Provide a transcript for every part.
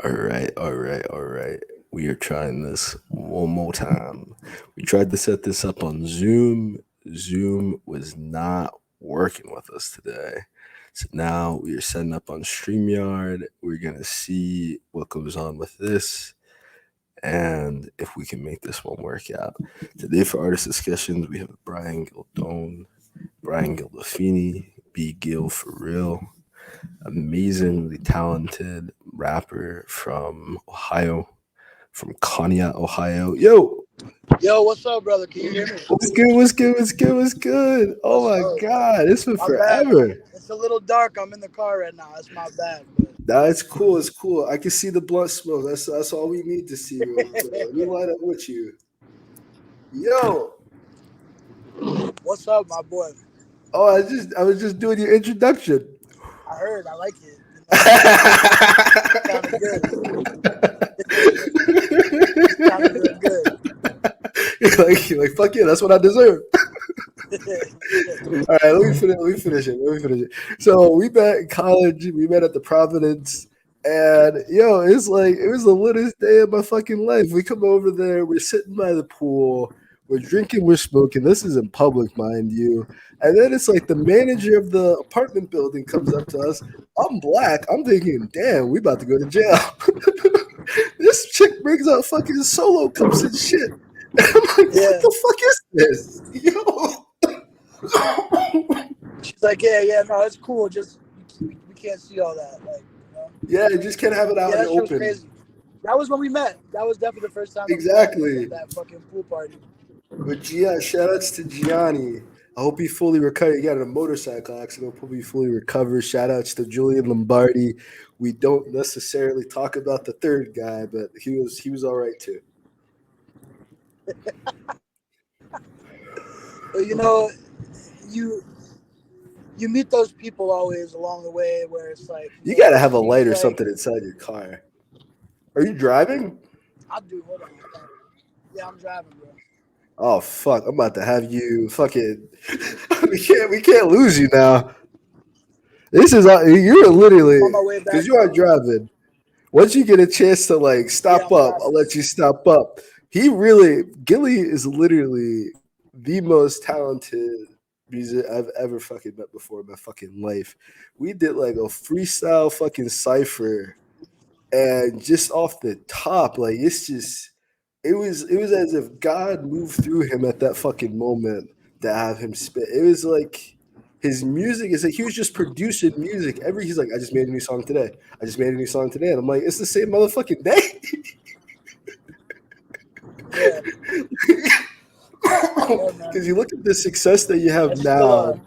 All right. We are trying this one more time. We tried to set this up on Zoom. Zoom was not working with us today. So now we are setting up on StreamYard. We're going to see what goes on with this and if we can make this one work out. Today for artist discussions, we have Bryan Gildone, Bryan Gildofini, B. Gill for real, amazingly talented rapper from Ohio, from Konya, Ohio. Yo, Yo, what's up, brother? Can you hear me? what's good? What's good? What's good? What's good? Oh What's my up? God, it's been My bad. forever. It's a little dark. I'm in the car right now. That's my bad. But Nah, it's cool. It's cool. I can see the blunt smoke. That's all we need to see real quick. Let me light up with you. Yo. what's up, my boy? Oh, I was just doing your introduction. I heard. I like it. It sounded good. It sounded real good. You're like, fuck yeah, that's what I deserve. All right, let me finish it. So we met in college. We met at the Providence, and yo, it's like it was the latest day of my fucking life. We come over there. We're sitting by the pool. We're drinking. We're smoking. This is in public, mind you. And then it's like the manager of the apartment building comes up to us. I'm black. I'm thinking, damn, we about to go to jail. This chick brings out fucking solo cups and shit. And I'm like, what Yeah. the fuck is this? Yo. She's like, yeah, no, it's cool. Just we can't see all that. Like, Yeah, you just can't have it out yeah, in the that shit was open. crazy. That was when we met. That was definitely the first time that we met, was at Exactly. that fucking pool party. But yeah, shout outs to Gianni. I hope he fully recovered. He got in a motorcycle accident. Hope he fully recovers. Shout outs to Julian Lombardi. We don't necessarily talk about the third guy, but he was all right too. But you you meet those people always along the way where it's like, You gotta it have a light seems or like something inside your car. Are you driving? I do. Hold on. Yeah, I'm driving, bro. Oh fuck! I'm about to have you fucking. we can't lose you now. This is you're I'm literally on my way because back you are home. driving. Once you get a chance to like Yeah, stop I'm up, I'll driving. let you stop up. Gilly is literally the most talented music I've ever fucking met before in my fucking life. We did like a freestyle fucking cipher, and just off the top, like it was as if God moved through him at that fucking moment to have him spit. It was like his music is like he was just producing music. He's like, I just made a new song today. I just made a new song today. And I'm like, it's the same motherfucking day. Yeah, yeah, Because man. you look at the success that you have It's still now,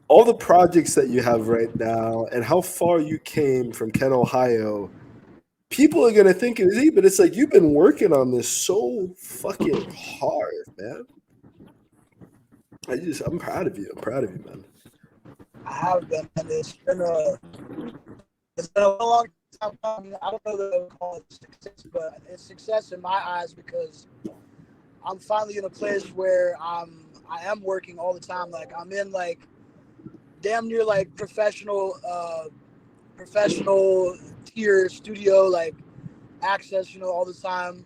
all the projects that you have right now, and how far you came from Ken, Ohio. People are gonna think it is easy, but it's like you've been working on this so fucking hard, man. I'm proud of you. I'm proud of you, man. I have been, and it's been a long time coming. I don't know that I would call it success, but it's success in my eyes because I'm finally in a place where I am working all the time. Like I'm in like damn near like professional tier studio like access, all the time.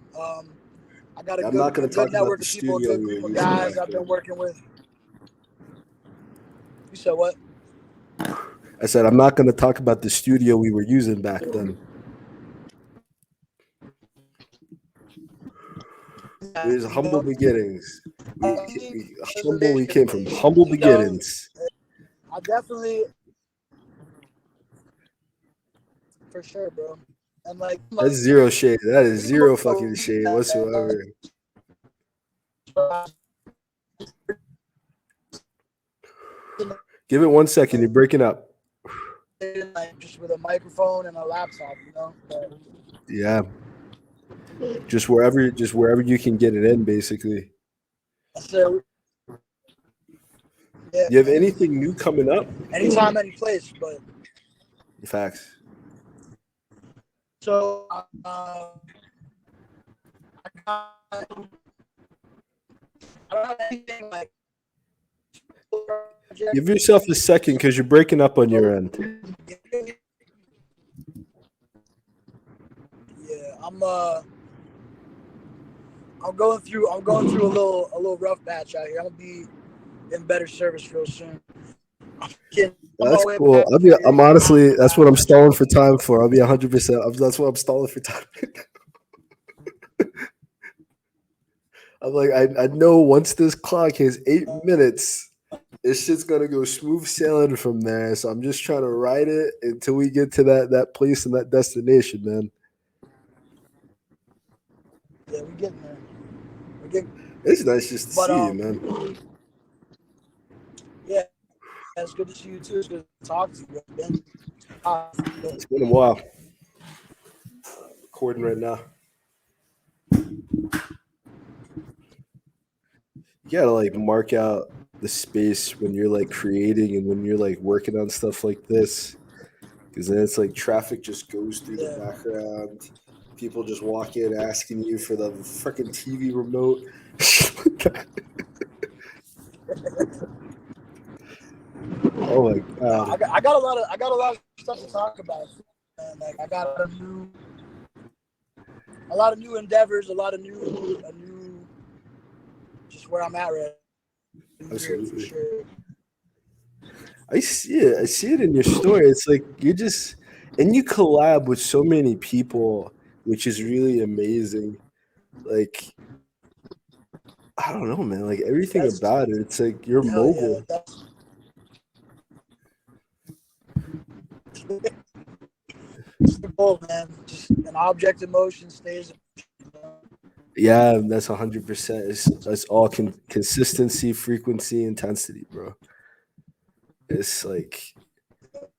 I got a I'm good not gonna a good talk about network the of people, a studio good we were group of using guys back I've been then. working with. You said what? I said I'm not gonna talk about the studio we were using back then. It Yeah, was humble beginnings. I mean, We reservation, came from humble beginnings. I definitely for sure, bro. And That's zero shade. That is zero fucking shade uh, whatsoever. Give it 1 second. You're breaking up. like just with a microphone and a laptop, But, Yeah, just wherever you can get it in, basically. so yeah, You have anything new coming up? anytime, any place. But Facts. so I don't have anything like Give project. yourself a second because you're breaking up on your end. I'm I'm going through a little rough patch out here. I'm gonna be in better service real soon. I'm That's all the way cool. back here. I'm honestly, that's what I'm stalling for time for. I'll be 100%. That's what I'm stalling for time. I'm like, I know once this clock hits 8 minutes, this shit's gonna go smooth sailing from there. So I'm just trying to ride it until we get to that place and that destination, man. Yeah, we're getting there. We're getting, It's nice just to but see you, man. yeah, it's good to see you too. It's good to talk to you. Man. It's been a while. Recording right now. You gotta like mark out the space when you're like creating and when you're like working on stuff like this, because then it's like traffic just goes through the Yeah. background. People just walk in asking you for the freaking TV remote. Oh my No, god! I got a lot of stuff to talk about. Man. Like I got a lot of new endeavors, a new, just where I'm at right here for Absolutely, sure. I see it. I see it in your story. It's like you just and you collab with so many people, which is really amazing. Like I don't know, man. Like everything That's about it, it's like you're hell yeah. mogul. That's the goal, man. Just an object in motion stays. Yeah, that's 100%. It's all consistency, frequency, intensity, bro. It's like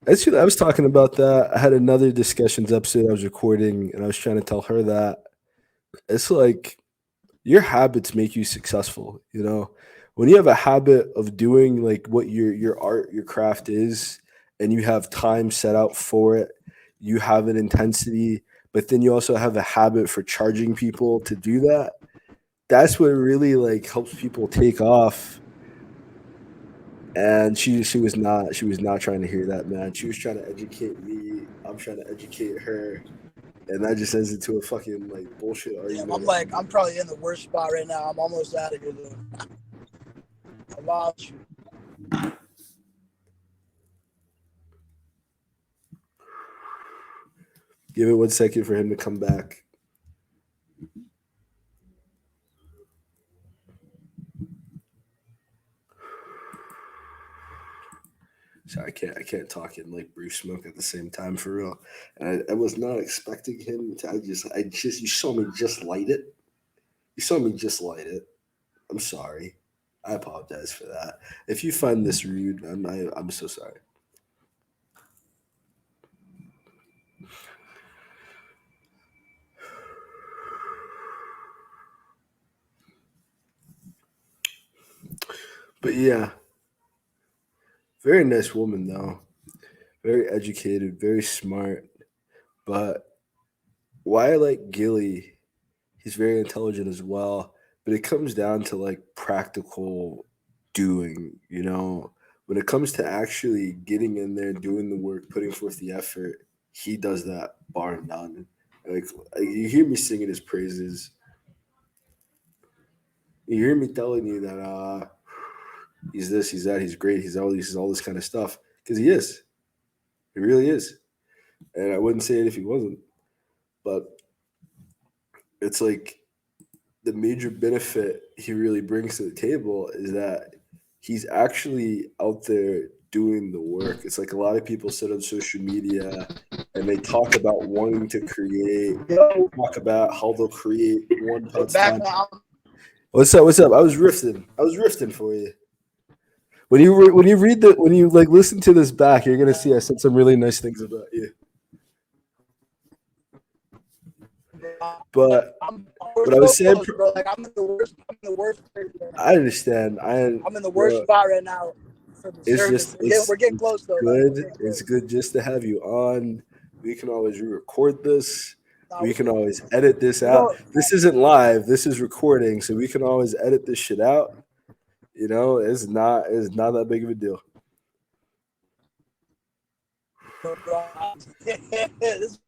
I was talking about that. I had another discussions episode I was recording, and I was trying to tell her that it's like your habits make you successful. You know, when you have a habit of doing like what your art, your craft is, and you have time set out for it, you have an intensity, but then you also have a habit for charging people to do that. That's what really like helps people take off. And she was not trying to hear that, man. She was trying to educate me. I'm trying to educate her, and that just ends into a fucking like bullshit Damn, argument. I'm probably in the worst spot right now. I'm almost out of here though. I lost you. Give it 1 second for him to come back. So I can't talk and like brief smoke at the same time for real. And I was not expecting him to. I just you saw me just light it. You saw me just light it. I'm sorry. I apologize for that. If you find this rude, I'm so sorry. But yeah, very nice woman though. Very educated, very smart. But why I like Gilly, he's very intelligent as well. But it comes down to like practical doing, you know. When it comes to actually getting in there, doing the work, putting forth the effort, he does that bar none. Like you hear me singing his praises. You hear me telling you that he's this, he's that, he's great, he's all this kind of stuff. Because he is. He really is. And I wouldn't say it if he wasn't. But it's like the major benefit he really brings to the table is that he's actually out there doing the work. It's like a lot of people sit on social media and they talk about wanting to create, talk about how they'll create one I'm punch back time. now. What's up? What's up? I was riffing. I was riffing for you. When you read the when you like listen to this back, you're gonna see I said some really nice things about you. But We're what I so was saying, close, bro. Like I'm in the worst place right now. I understand. I'm in the worst Bro, spot right now for the it's service. just We're getting it's close though. Like we're good. getting It's close. good just to have you on. We can always re-record this. Nah, We we can can always edit this we out. go. This isn't live. This is recording, so we can always edit this shit out. You know, it's not that big of a deal. Bro, this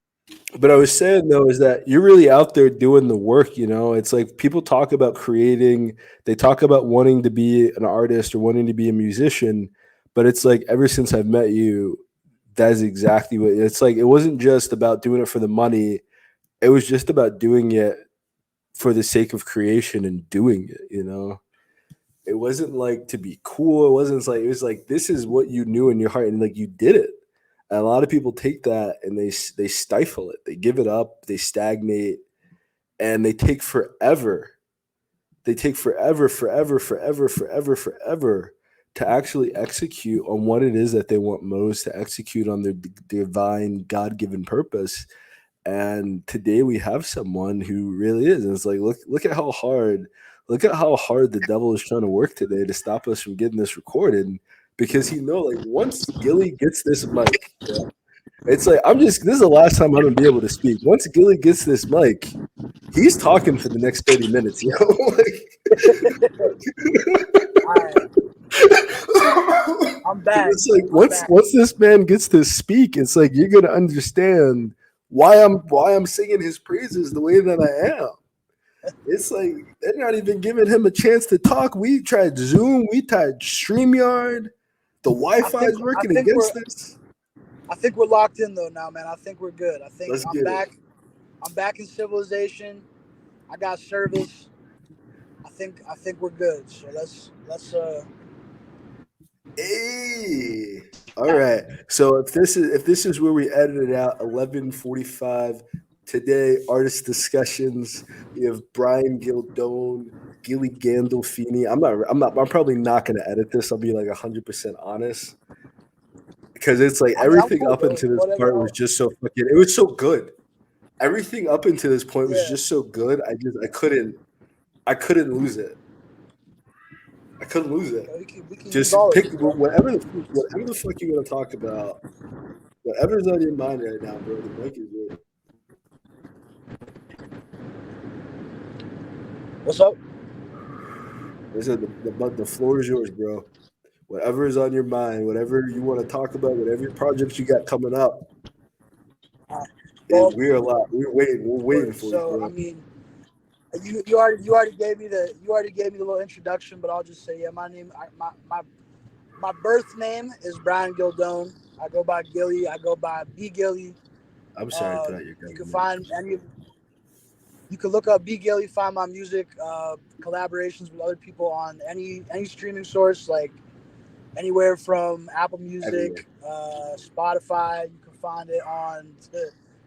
But I was saying though is that you're really out there doing the work, you know? It's like people talk about creating, they talk about wanting to be an artist or wanting to be a musician, but it's like ever since I've met you, that's exactly what it's like. It wasn't just about doing it for the money. It was just about doing it for the sake of creation and doing it, you know? It wasn't like to be cool. It was like this is what you knew in your heart and like you did it. And a lot of people take that and they stifle it. They give it up, they stagnate, and they take forever. They take forever to actually execute on what it is that they want most, to execute on their divine God-given purpose. And today we have someone who really is. And it's like, look at how hard the devil is trying to work today to stop us from getting this recorded. Because he know like once Gilly gets this mic, yeah, it's like this is the last time I'm gonna be able to speak. Once Gilly gets this mic, he's talking for the next 30 minutes, you know? I'm back. It's like once this man gets to speak, it's like you're gonna understand why I'm singing his praises the way that I am. It's like they're not even giving him a chance to talk. We tried Zoom, we tried StreamYard. The Wi-Fi is working against us. I think we're locked in though now, man. I think we're good. I think Let's I'm get back. it. I'm back in civilization. I got service. I think we're good. So let's Hey. All right. So if this is where we edited out 11:45 today, artist discussions. We have Bryan Gildone, Gilly Gandolfini. I'm probably not gonna edit this. I'll be like 100% honest. Because it's like everything cool, up into this part was just so fucking it was so good. Everything up until this point was just so good. I couldn't lose it. I couldn't lose it. We can Just pick whatever the fuck you're gonna talk about. Whatever's on your mind right now, bro. The mic is yours. What's up? I said the floor is yours, bro. Whatever is on your mind, whatever you want to talk about, whatever projects you got coming up. We're alive. We're waiting for you, bro. I mean, you already gave me the little introduction, but I'll just say my birth name is Bryan Gildone. I go by Gilly. I go by B Gilly. I'm sorry to cut you. You can find you can look up B Gilly, find my music, collaborations with other people on any streaming source, like anywhere from Apple Music, Spotify. You can find it on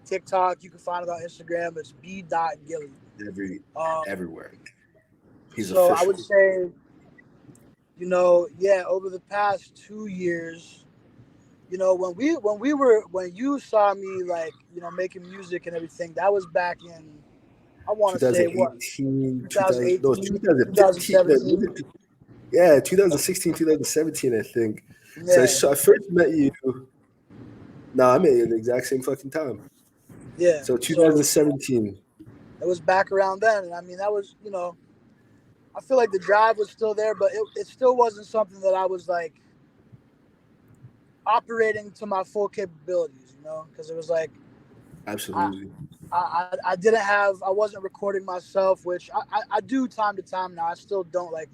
TikTok. You can find it on Instagram. It's b.gilly. Everywhere. He's so official. I would say, over the past 2 years, when you saw me like, making music and everything, that was back in, I want to say what? 2018, 2017. Yeah, 2016, 2017, I think. Yeah. So I first met you. No, I met you at the exact same fucking time. Yeah. So 2017. It was back around then. And I mean, that was, I feel like the drive was still there, but it still wasn't something that I was like operating to my full capabilities, because it was like, absolutely. I wasn't recording myself, which I do time to time now. I still don't I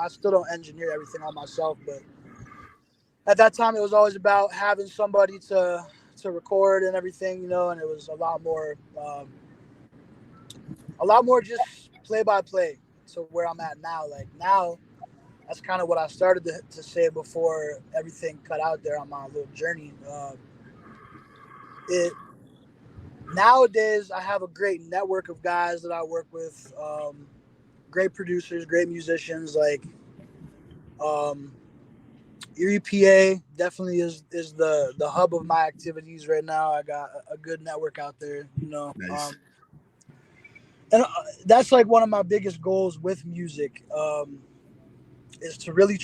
still don't engineer everything on myself, but at that time it was always about having somebody to record and everything, and it was a lot more just play by play to where I'm at now. Like now, that's kind of what I started to say before everything cut out there on my little journey. Nowadays, I have a great network of guys that I work with, great producers, great musicians. Like Erie, PA, definitely is the hub of my activities right now. I got a good network out there, Nice. And that's like one of my biggest goals with music, is to really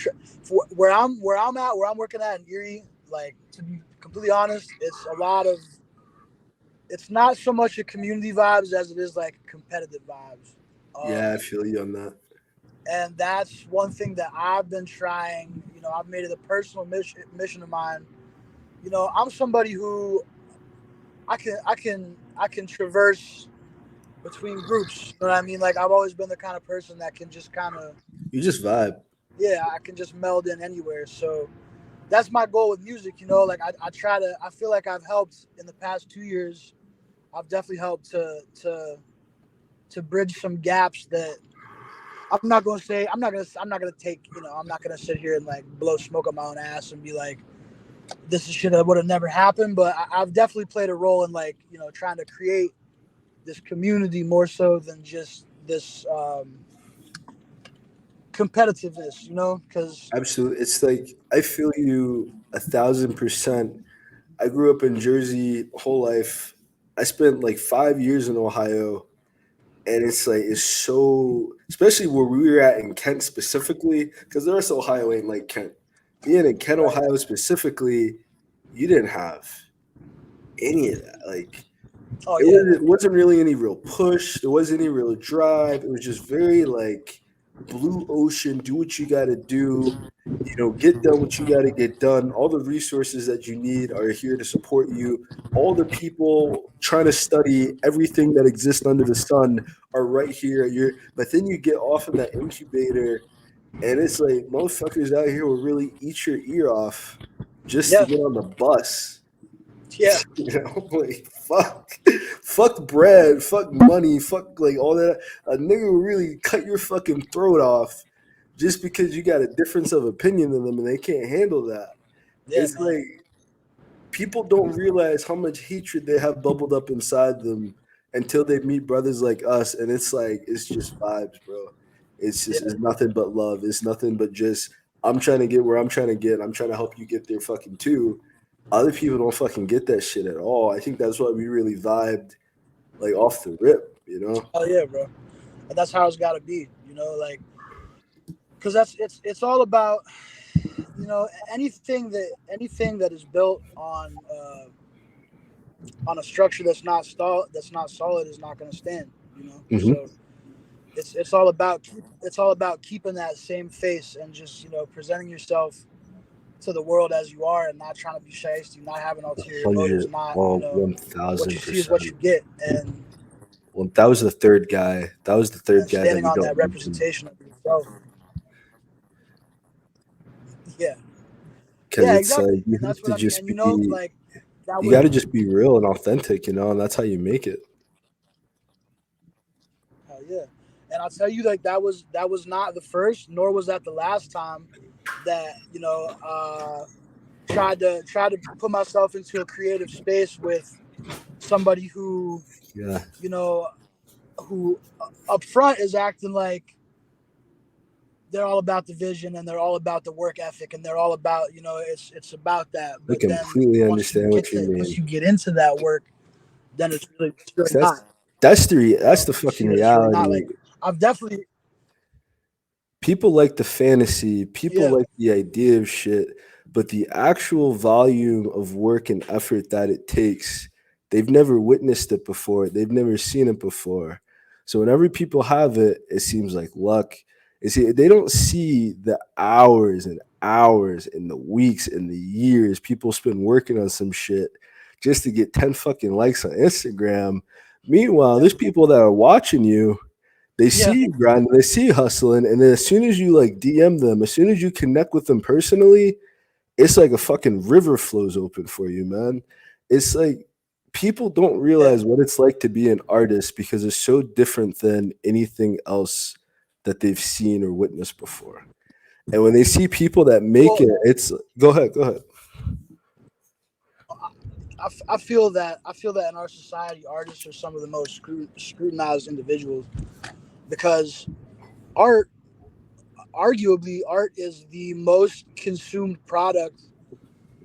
where I'm working at in Erie. Like, to be completely honest, it's not so much a community vibes as it is like competitive vibes. Yeah, I feel you on that. And that's one thing that I've been trying. I've made it a personal mission of mine. I'm somebody who I can traverse between groups. You know what I mean? Like I've always been the kind of person that can just kind of, You just vibe. yeah, I can just meld in anywhere. So that's my goal with music. Like I try to. I feel like I've helped in the past 2 years. I've definitely helped to bridge some gaps that I'm not gonna say. I'm not gonna take. I'm not gonna sit here and like blow smoke on my own ass and be like, this is shit that would have never happened. But I've definitely played a role in like trying to create this community more so than just this competitiveness. Because Absolutely. It's like I feel you 1,000%. I grew up in Jersey whole life. I spent like 5 years in Ohio, and it's like it's so, especially where we were at in Kent specifically, because the rest of Ohio ain't like Kent. Being in Kent, right, Ohio specifically, you didn't have any of that. Like oh it yeah, was it wasn't really any real push. There wasn't any real drive. It was just very like blue ocean. Do what you got to do. Get done what you got to get done. All the resources that you need are here to support you. All the people trying to study everything that exists under the sun are right here. But then you get off in that incubator, and it's like motherfuckers out here will really eat your ear off just to yeah, get on the bus. yeah, Like fuck bread, fuck money, fuck like all that. A nigga will really cut your fucking throat off just because you got a difference of opinion than them and they can't handle that. yeah, It's man. like people don't realize how much hatred they have bubbled up inside them until they meet brothers like us, and it's like it's just vibes, bro. It's Yeah, nothing but love. It's nothing but just I'm trying to get where I'm trying to get. I'm trying to help you get there fucking too. Other people don't fucking get that shit at all. I think that's why we really vibed like off the rip. oh yeah, bro. And that's how it's got to be. Like because it's all about anything that is built on a structure that's not solid is not going to stand. Hmm. So it's all about keeping that same face and just presenting yourself to the world as you are and not trying to be shiesty, not having ulterior motives, 100, not well, what you see is 1,000%. what you get, and Well, that was the third guy. That was the third guy that standing we on don't that mention representation of yourself. Yeah, because yeah, it's like exactly, you and have that's what to I mean. just And be like that you was got to just be real and authentic, and that's how you make it. yeah, and I'll tell you, like that was not the first, nor was that the last time that tried to put myself into a creative space with somebody who Yeah, you know who up front is acting like they're all about the vision and they're all about the work ethic and they're all about it's about that. I But then completely understand what you once mean. you get into that work, then it's really 'Cause not. that's the fucking It's really not. reality. Like I've definitely People like the fantasy, people yeah like the idea of shit, but the actual volume of work and effort that it takes, they've never witnessed it before. They've never seen it before. So whenever people have it, it seems like luck. They don't see the hours and hours and the weeks and the years people spend working on some shit just to get 10 fucking likes on Instagram. Meanwhile, yeah there's people that are watching you, they yeah see you grinding, they see you hustling, and then as soon as you like DM them, as soon as you connect with them personally, it's like a fucking river flows open for you, man. It's like people don't yeah. realize what it's like to be an artist because it's so different than anything else that they've seen or witnessed before. And when they see people that make Well, it, it's go ahead. I feel that in our society, artists are some of the most scrutinized individuals because art, arguably, art is the most consumed product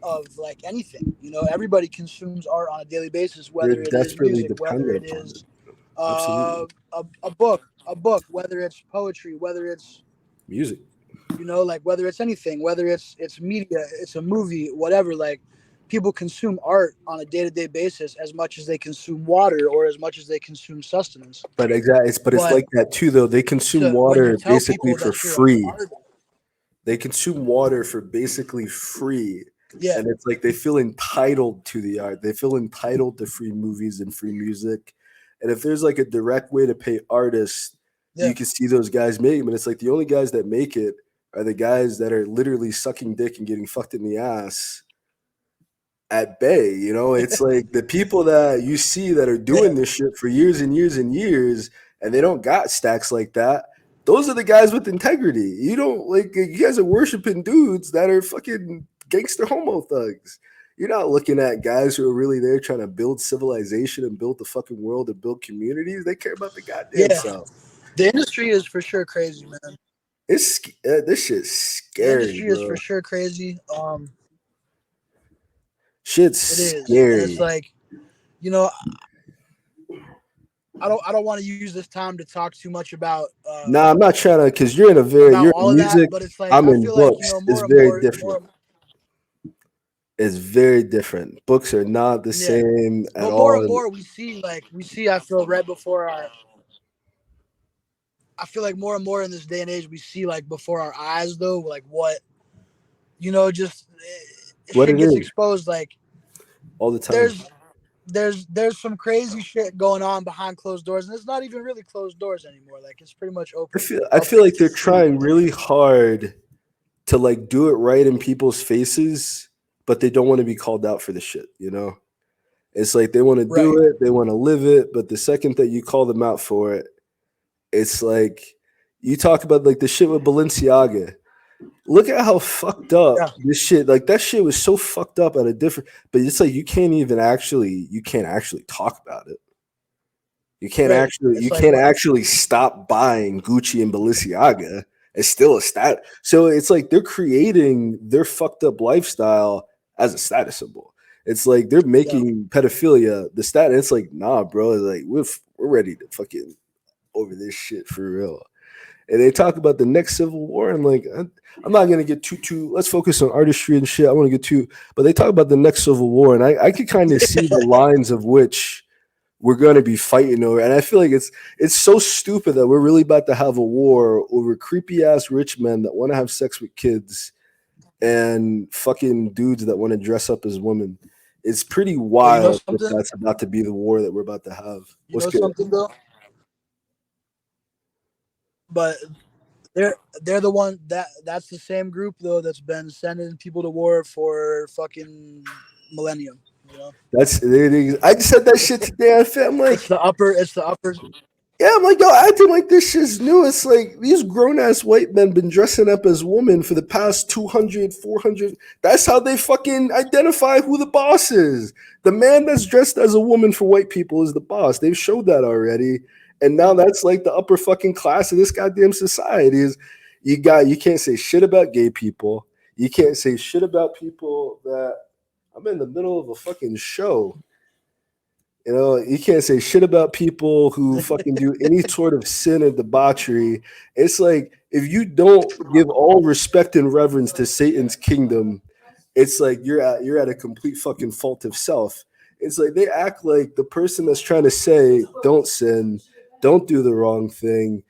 of like anything. Everybody consumes art on a daily basis, They're whether it is desperately music, whether dependent it upon is it. Absolutely. a book, whether it's poetry, whether it's Music. like whether it's anything, whether it's media, it's a movie, whatever. Like people consume art on a day-to-day basis as much as they consume water or as much as they consume sustenance. But it's But like that too though. They consume when you water tell basically people for that you're an free. artist, They consume water for basically free. Yeah. And it's like they feel entitled to the art. They feel entitled to free movies and free music. And if there's like a direct way to pay artists, Yeah. you can see those guys make them. And it's like the only guys that make it are the guys that are literally sucking dick and getting fucked in the ass at bay. You know, it's like the people that you see that are Yeah. doing this shit for years and years and years, and they don't got stacks like that. Those are the guys with integrity. You don't like you guys are worshiping dudes that are fucking gangster homo thugs. You're not looking at guys who are really there trying to build civilization and build the fucking world and build communities. They care about the goddamn Yeah. self. The industry is for sure crazy, man. It's this shit's The scary, industry is bro. for sure crazy. Shit's It is, and scary. it's like, you know, I don't want to use this time to talk too much Nah, I'm not trying to because you're in a very about you're in all of that, music. but it's like I'm I in feel like books. It's more and very more. different. It's very different. Books are not the Yeah, same at but more all. and more we see I feel right before our. I feel like more and more in this day and age we see like before our eyes though, like what just What shit it gets is exposed. Like all the time. there's some crazy shit going on behind closed doors, and it's not even really closed doors anymore. Like it's pretty much open I feel public like to they're see. trying really hard to like do it right in people's faces, but they don't want to be called out for the shit, you know? It's like they want to Right. do it, they want to live it, but the second that you call them out for it, it's like you talk about like the shit with Balenciaga. Look at how fucked up Yeah. this shit. Like that shit was so fucked up at a different. But it's like you can't actually talk about it. Right. It's You like can't what? actually stop buying Gucci and Balenciaga. It's still a stat. So it's like they're creating their fucked up lifestyle as a status symbol. It's like they're Yeah. making pedophilia the stat. It's like nah, bro. Like we're ready to fucking over this shit for real. And they talk about the next civil war, and like I'm not gonna get too. Let's focus on artistry and shit. I want to get too, but they talk about the next civil war, and I could kind of see the lines of which we're gonna be fighting over. And I feel like it's so stupid that we're really about to have a war over creepy ass rich men that want to have sex with kids and fucking dudes that want to dress up as women. It's pretty But you know wild if something? that's about to be the war that we're about to have. You What's know good? something though? But they're the one that's the same group though that's been sending people to war for fucking millennium. You know, I just said that shit today. I'm like, it's the upper. yeah, I'm like, yo, acting like this shit's new. It's like these grown ass white men been dressing up as women for the past 200, 400. That's how they fucking identify who the boss is. The man that's dressed as a woman for white people is the boss. They've showed that already. And now that's like the upper fucking class of this goddamn society is you can't say shit about gay people. You can't say shit about people that I'm in the middle of a fucking show. You know, you can't say shit about people who fucking do any sort of sin or debauchery. It's like if you don't give all respect and reverence to Satan's kingdom, it's like you're at a complete fucking fault of self. It's like they act like the person that's trying to say don't sin, don't do the wrong thing,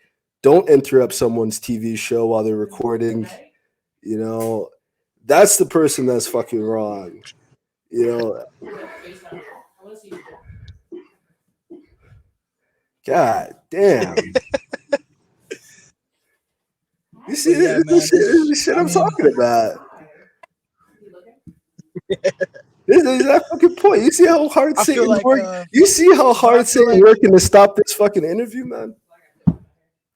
don't interrupt someone's TV show while they're recording. You know, that's the person that's fucking wrong. You know, God damn. You see, But yeah, this man, shit, this is the shit I I'm mean, talking about. This is the exact fucking point. You see how hard I feel Satan's like, working? You see how but I hard feel Satan's like, working to stop this fucking interview, man?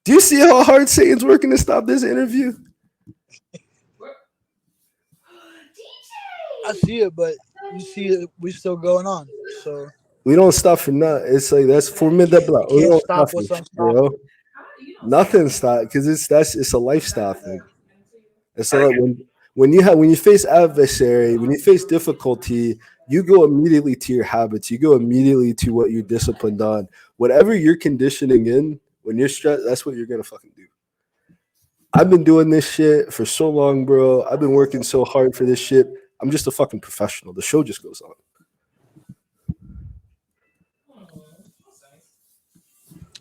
Do you see how hard Satan's working to stop this interview? I see it, but you see it, we still going on. So We don't stop for nothing. It's like that's formidable. you We can't don't stop stop for what's shit, bro. unstoppable. Nothing stop because it's a lifestyle thing. It's like when you face adversary, when you face difficulty, you go immediately to your habits. You go immediately to what you're disciplined on. Whatever you're conditioning in, when you're stressed, that's what you're gonna fucking do. I've been doing this shit for so long, bro. I've been working so hard for this shit. I'm just a fucking professional. The show just goes on.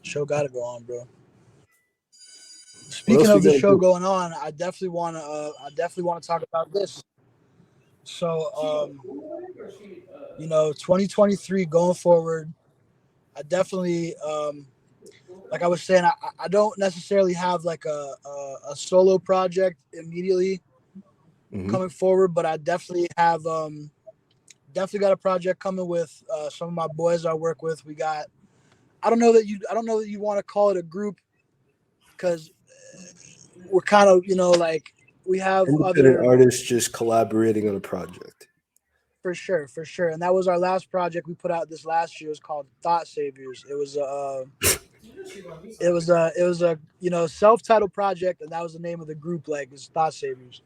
Show got to go on, bro. What Speaking else we of the gonna show do? going on, I definitely want to talk about this. So, 2023 going forward, I definitely, like I was saying, I don't necessarily have like a solo project immediately Hmm. coming forward, but I definitely have definitely got a project coming with some of my boys I work with. We got I don't know that you want to call it a group because we're kind of like we have Independent other artists just collaborating on a project. for sure, and that was our last project we put out this last year. It was called Thought Saviors. It was a self-titled project, and that was the name of the group. Like it's Thought Saviors.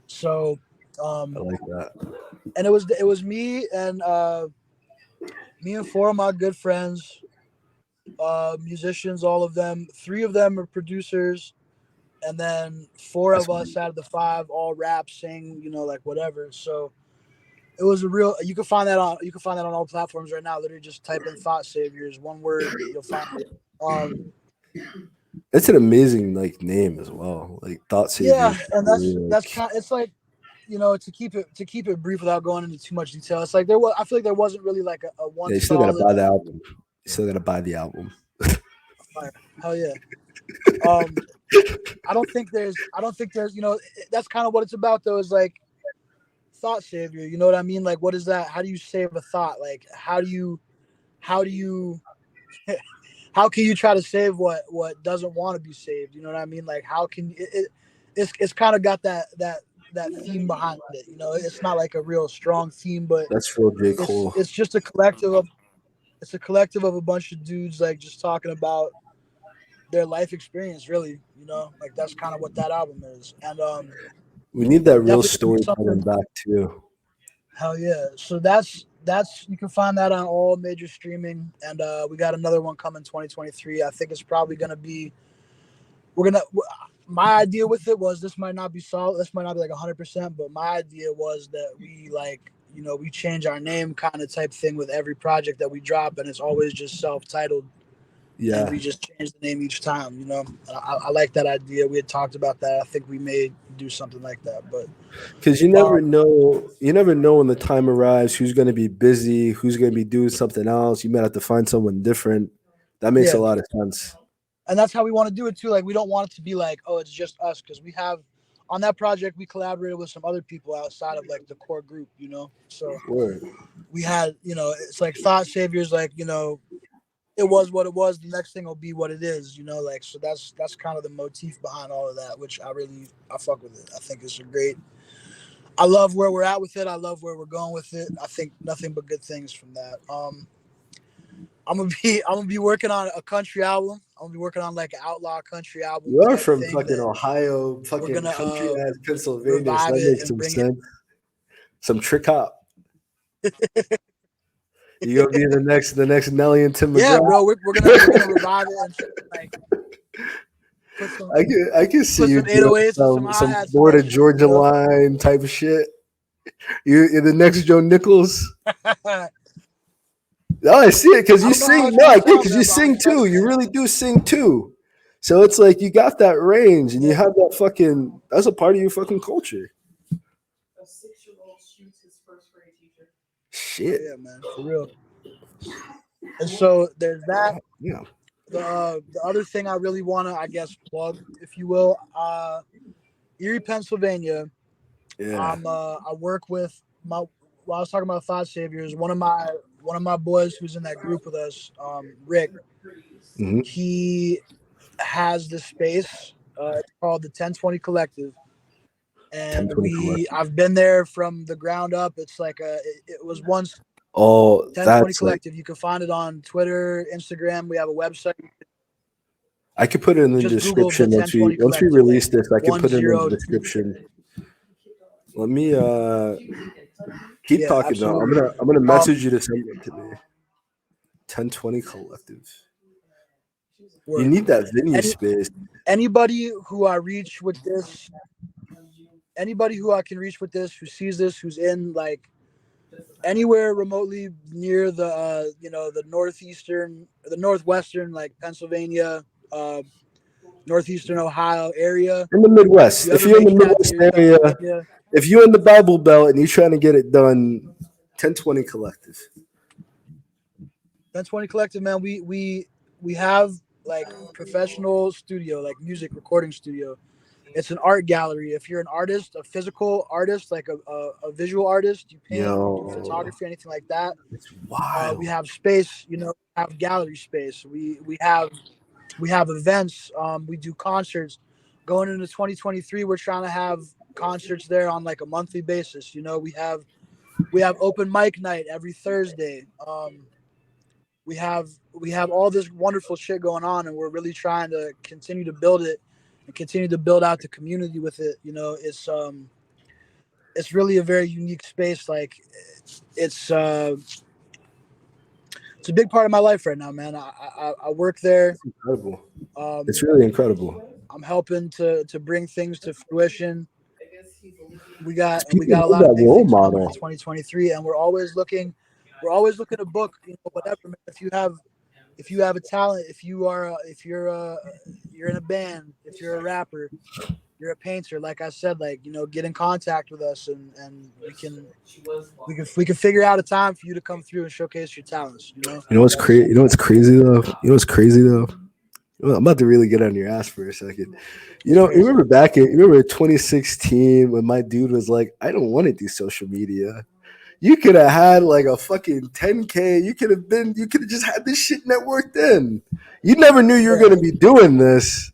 So, I like that. and it was me and four of my good friends, musicians, all of them. Three of them are producers, and then four That's of us out of the five all rap, sing, like whatever. So it was a real. You can find that on all platforms right now. Literally, just type in Thought Saviors, one word, you'll find it. It's an amazing like name as well. Like Thought Yeah, Saviors. and that's Like, kind. It's like to keep it brief without going into too much detail. It's like there was. I feel like there wasn't really like a yeah, one you still gotta solid buy the album. You still gotta buy the album. fire. Hell yeah. Um, I don't think there's. That's kind of what it's about though. Is like thought savior. You know what I mean? Like, what is that? How do you save a thought? Like, how do you how can you try to save what doesn't want to be saved? You know what I mean? Like, how can it's kind of got that theme behind it. It's not like a real strong theme, but That's real J. Cole. it's just a collective of a bunch of dudes like just talking about their life experience. Really, like that's kind of what that album is, and We need that real definitely storytelling something. back too. Hell yeah! So that's you can find that on all major streaming, and we got another one coming 2023. I think it's probably gonna be we're gonna. My idea with it was this might not be solid. This might not be like 100%, but my idea was that we like we change our name kind of type thing with every project that we drop, and it's always just self-titled, and Yeah, we just change the name each time. I like that idea. We had talked about that. I think we may do something like that, but because you never um, know. You never know when the time arrives who's going to be busy, who's going to be doing something else. You might have to find someone different. That makes a yeah, lot of sense. and that's how we want to do it too. Like we don't want it to be like, oh, it's just us, because we have on that project we collaborated with some other people outside of like the core group. So Word. we had, it's like thought saviors, like it was what it was. The next thing will be what it is. Like so that's kind of the motif behind all of that, which I fuck with it. I think it's a great. I love where we're at with it. I love where we're going with it. I think nothing but good things from that. I'm gonna be working on a country album. I'm gonna be working on like an outlaw country album You are type from thing fucking that Ohio, we're fucking gonna country ass Pennsylvania, so revive that it makes and some bring it. sense. Some trick hop. You gonna be the next Nelly and Tim Yeah, McGraw. bro, we're gonna revive it and like put some I can see put you some doing 808s and some hi some hats in that Florida shit. Georgia line type of shit. You're the next Joe Nichols. I No, I see it because you don't know how sing. it's No, gonna I get sound, because you man, but I'm sing too. excited, You man. really do sing too. So it's like you got that range and you Yeah, have that fucking. That's a part of your fucking culture. hell Shit. yeah, man, for real. And so there's that. Yeah. The other thing I really wanna, I guess, plug, if you will, Erie, Pennsylvania. Yeah. I work with my. While I was talking about Thought Saviors, one of my boys who's in that group with us, Rick. Mm-hmm. He has this space. It's called the 1020 Collective, and 1020 collective. I've been there from the ground up. It's like it was once Oh, 1020 that's like Collective. You can find it on Twitter, Instagram. We have a website. I could put it in the Just Google the description once we 1020 once we Collective, like release this. I could one put it in the zero. description. Let me keep Yeah, talking though. I'm absolutely. gonna I'm gonna Um, message you to send it to me. 1020 collective. You word. need that venue Any space. anybody who I reach with this, anybody who I can reach with this, who sees this, who's in like anywhere remotely near the the the northwestern, like Pennsylvania, uh, northeastern Ohio area. In the If Midwest. you If ever you're in the make it out to Midwest Erie, area, Pennsylvania, if you're in the Bible Belt and you're trying to get it done, 1020 Collective. 1020 Collective, man. We have like professional studio, like music recording studio. It's an art gallery. If you're an artist, a physical artist, like a visual artist, you paint, you do Yo, photography, anything like that. it's We wild. have space, have gallery space. We have events. We do concerts. Going into 2023, we're trying to have concerts there on like a monthly basis. We have open mic night every Thursday. We have all this wonderful shit going on, and we're really trying to continue to build it and continue to build out the community with it. It's really a very unique space. Like it's it's a big part of my life right now, man. I work there. It's incredible. It's Um, really incredible. I'm helping to bring things to fruition. We got Speaking a of lot of that big role things coming in model, 2023, and we're always looking to book, whatever. Man. If you have a talent, if you're in a band, if you're a rapper, you're a painter, like I said, like, get in contact with us, and we can figure out a time for you to come through and showcase your talents. you know what's crazy? You know what's crazy though? You know what's crazy though? Well, I'm about to really get on your ass for a second. What's crazy? You remember 2016 when my dude was like, I don't want to do social media. You could have had like a fucking 10K. You could have just had this shit networked in. You never knew you were Yeah. going to be doing this.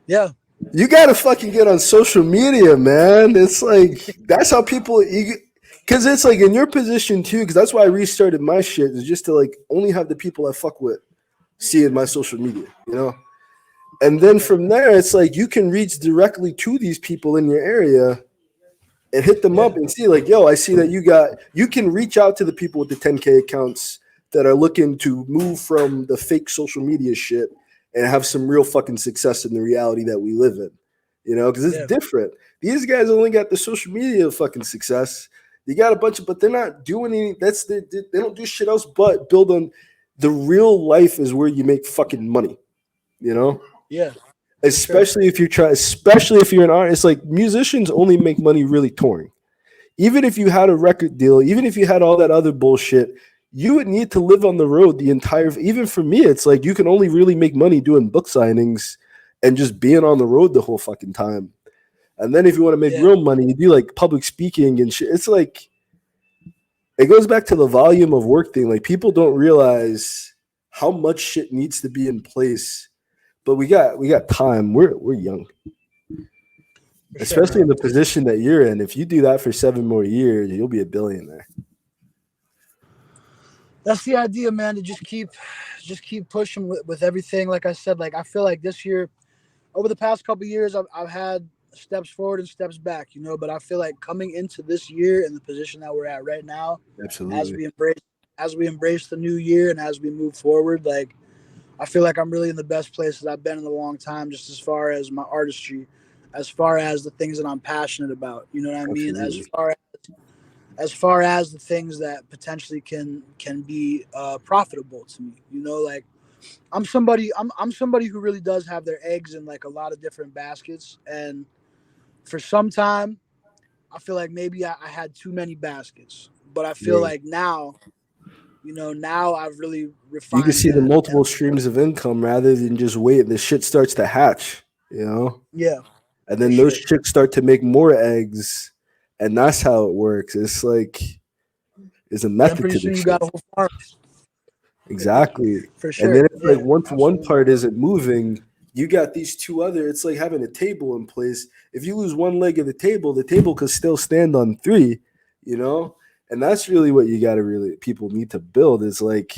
Yeah. You got to fucking get on social media, man. It's like, that's how people, because it's like in your position too, because that's why I restarted my shit, is just to like only have the people I fuck with see in my social media. And then Yeah. from there, it's like you can reach directly to these people in your area and hit them Yeah. up and see, like, yo, I see that you can reach out to the people with the 10K accounts that are looking to move from the fake social media shit and have some real fucking success in the reality that we live in, because it's Yeah. different. These guys only got the social media fucking success. They got a bunch of, but they're not doing any, they don't do shit else but build on the real life is where you make fucking money, you know? Yeah. For sure. Especially if you're an artist. Like musicians only make money really touring. Even if you had a record deal, even if you had all that other bullshit, you would need to live on the road the entire. Even for me, it's like you can only really make money doing book signings and just being on the road the whole fucking time. And then if you want to make Yeah. real money, you do like public speaking and shit. It's like it goes back to the volume of work thing. Like people don't realize how much shit needs to be in place, but we got time. We're young, For sure, especially in man. the position that you're in. If you do that for 7 more years, you'll be a billionaire. That's the idea, man. To just keep pushing with everything. Like I said, like I feel like this year, over the past couple of years, I've had steps forward and steps back, but I feel like coming into this year in the position that we're at right now, as Absolutely. we embrace as we embrace the new year and as we move forward, like I feel like I'm really in the best place that I've been in a long time, just as far as my artistry, as far as the things that I'm passionate about. You know what I mean? As Absolutely. far as far as the things that potentially can be profitable to me. Like I'm somebody who really does have their eggs in like a lot of different baskets, and for some time I feel like maybe I had too many baskets, but I feel Yeah. like now I've really You can refined see the that. And multiple streams of income rather than just wait. The shit starts to hatch. yeah, And for then those sure. chicks start to make more eggs, and that's how it works. It's like there's a Then method pretty to soon this you shit. got a whole farm. Exactly. For And then sure. it's like Yeah, one absolutely. part isn't moving, you got these two other. It's like having a table in place. If you lose one leg of the table could still stand on three, you know? And that's really what you gotta really people need to build is like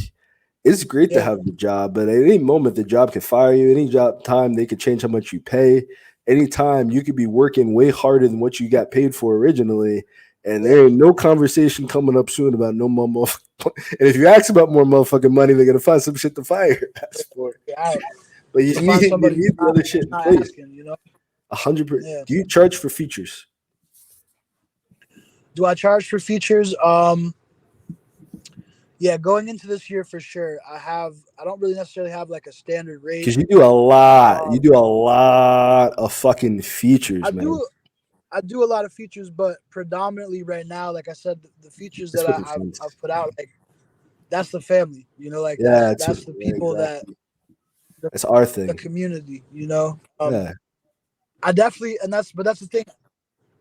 it's great to Yeah, have the job, but at any moment the job could fire you. Any job time they could change how much you pay. Anytime you could be working way harder than what you got paid for originally, and yeah, there ain't no conversation coming up soon about no more. And if you ask about more motherfucking money, they're gonna find some shit to fire your ass for. yeah. But Gonna find you somebody need the other shit who's in not place. asking. 100%. Yeah. Do you charge for features? Do I charge for features? Yeah, going into this year for sure. I don't really necessarily have like a standard rate. Because you do a lot. You Um, do a lot of fucking features, I man. do I do a lot of features, but predominantly right now, like I said, the features It's that with your I've friends. I've put out, like that's the family, like Yeah, that's the yeah, people that exactly. the, It's our the thing. community. Yeah. I definitely, but that's the thing.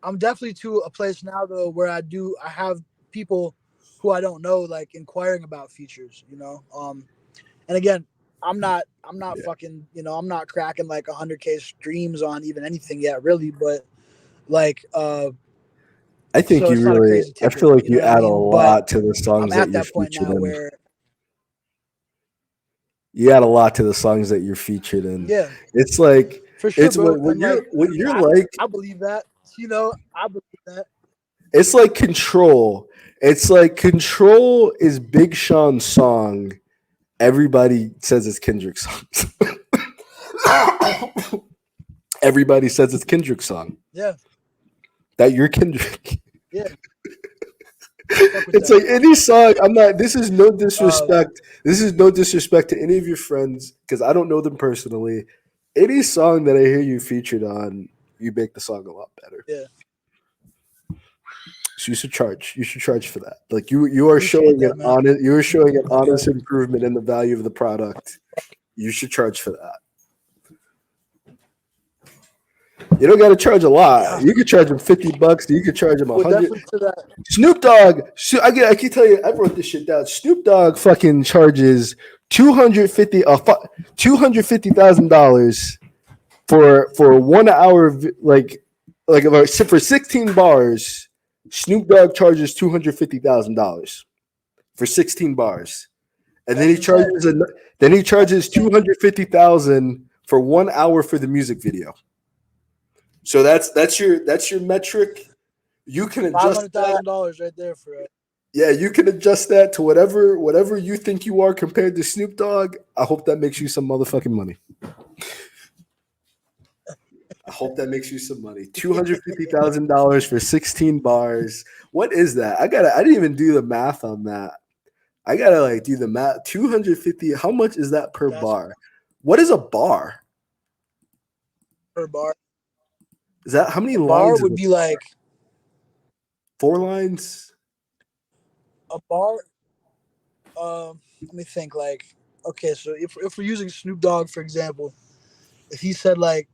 I'm definitely to a place now though where I have people who I don't know like inquiring about features. And again, I'm not Yeah. fucking I'm not cracking like 100K streams on even anything yet really, but like I think so you it's not a really, crazy I ticket, feel like you know you what I add a mean? But lot to the I'm songs that at you're that point featured now in. where You add a lot to the songs that you're featured in. yeah, It's like, for sure, it's bro. what And like you're I, like. I believe that. I believe that. It's like Control. It's like Control is Big Sean's song. Everybody says it's Kendrick's song. Everybody says it's Kendrick's song. Yeah, That you're Kendrick. yeah. I fuck with It's that. like any song. I'm not. This is no Uh, disrespect. This is no disrespect to any of your friends because I don't know them personally. Any song that I hear you featured on, you make the song a lot better. yeah. So you should charge. You should charge for that. Like you are Appreciate showing an that, man. honest. You are showing an honest improvement in the value of the product. You should charge for that. You don't got to charge a lot. Yeah, You could charge them $50. You could charge them we're 100. definitely to that. Snoop Dogg. I can tell you. I wrote this shit down. Snoop Dogg fucking charges $250,000 for 1 hour like about for 16 bars. Snoop Dogg charges $250,000 for 16 bars, and That's insane. then he That's charges insane. 250,000 for 1 hour for the music video. So that's your metric. You can Five adjust hundred that. thousand dollars right there for it. Yeah, you can adjust that to whatever you think you are compared to Snoop Dogg. I hope that makes you some motherfucking money. I hope that makes you some money. $250,000 for 16 bars. What is that? I didn't even do the math on that. I gotta like do the math. 250. How much is that per That's bar? What is a bar? per bar. Is that how many A bar lines is would it? be like 4 lines? a bar. Let me think. Like, okay, so if we're using Snoop Dogg for example, if he said like,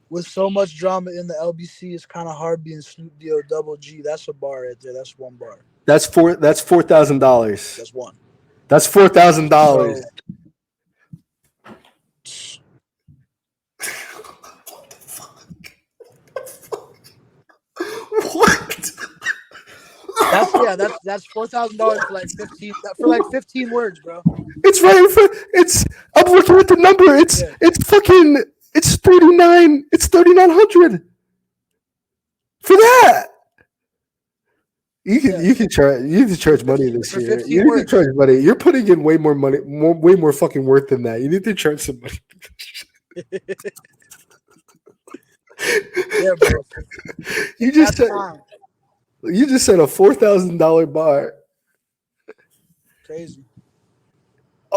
with so much drama in the LBC, it's kind of hard being Snoop D-O double G. That's a bar right there. That's one bar. That's $4,000. That's one. That's $4,000. So What? that's $4,000 for like 15 words, bro. It's right for it's. I'm looking at the number. Yeah, It's 39. It's 3,900 for that. yeah, You can for charge money 15 this for year. 15 You need to words. charge money. You're putting in way more money, way more fucking worth than that. You need to charge some money. Yeah, bro. You just That's said time. you just said a $4,000 bar. Crazy.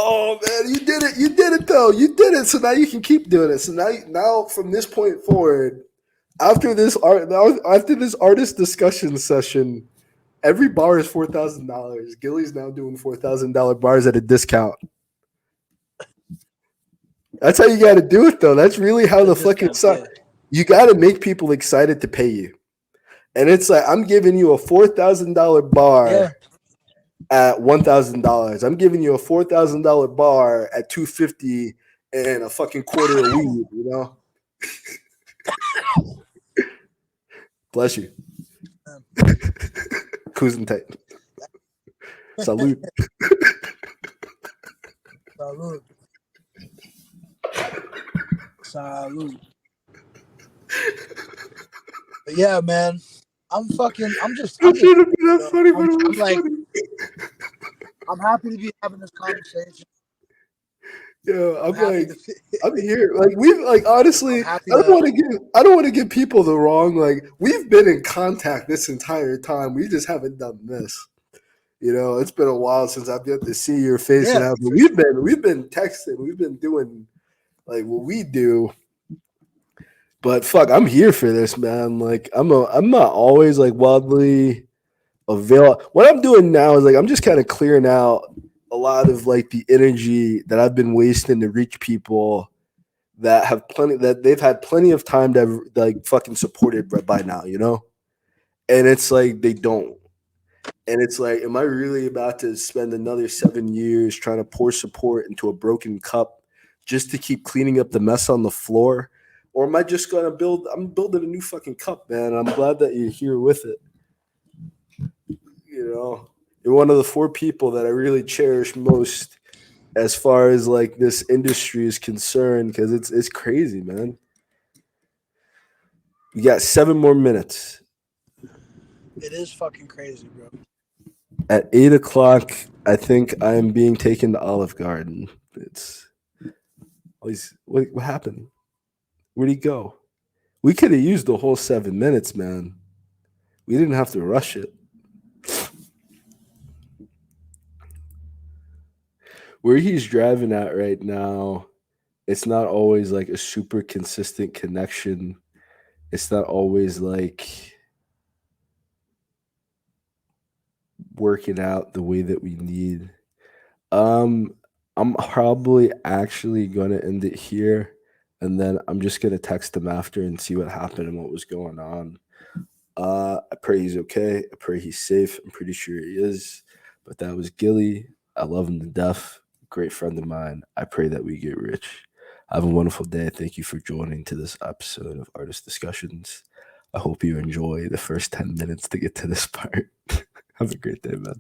Oh man, you did it! You did it though. You did it. So now you can keep doing it. So now from this point forward, after this artist discussion session, every bar is $4,000. Gilly's now doing $4,000 bars at a discount. That's how you got to do it, though. That's really how At a the fucking discount. song. Yeah, You got to make people excited to pay you, and it's like I'm giving you a $4,000 yeah. bar at $1,000. I'm giving you a $4,000 bar at $250 and a fucking quarter of weed. You know. Bless you. Kuzentite. Salute. Salute. Salute. But yeah, man. I'm just It shouldn't be that bro. funny, but it I'm was like funny. I'm happy to be having this conversation. Yeah, I'm happy to I'm here. Like we've like honestly, I'm happy I to don't want to give people the wrong. Like we've been in contact this entire time. We just haven't done this. You know, it's been a while since I've got to see your face yeah, now. But for sure. we've been texting. We've been doing like what we do. But fuck, I'm here for this, man. Like I'm not always like wildly avail. What I'm doing now is like I'm just kind of clearing out a lot of like the energy that I've been wasting to reach people that have plenty that they've had plenty of time to have, like fucking supported by now, you know? And it's like they don't. And it's like, am I really about to spend another 7 years trying to pour support into a broken cup just to keep cleaning up the mess on the floor? Or am I just gonna build? I'm building a new fucking cup, man. I'm glad that you're here with it. You know, you're one of the four people that I really cherish most as far as like this industry is concerned, because it's crazy, man. You got 7 more minutes. It is fucking crazy, bro. At 8 o'clock, I think I am being taken to Olive Garden. It's always what happened? Where'd he go? We could have used the whole 7 minutes, man. We didn't have to rush it. Where he's driving at right now, it's not always like a super consistent connection. It's not always like working out the way that we need. Um, I'm probably actually gonna end it here, and then I'm just gonna text him after and see what happened and what was going on. I pray he's okay. I pray he's safe. I'm pretty sure he is. But that was Gilly. I love him to death. Great friend of mine. I pray that we get rich. Have a wonderful day. Thank you for joining to this episode of Artist Discussions. I hope you enjoy the first 10 minutes to get to this part. Have a great day, man.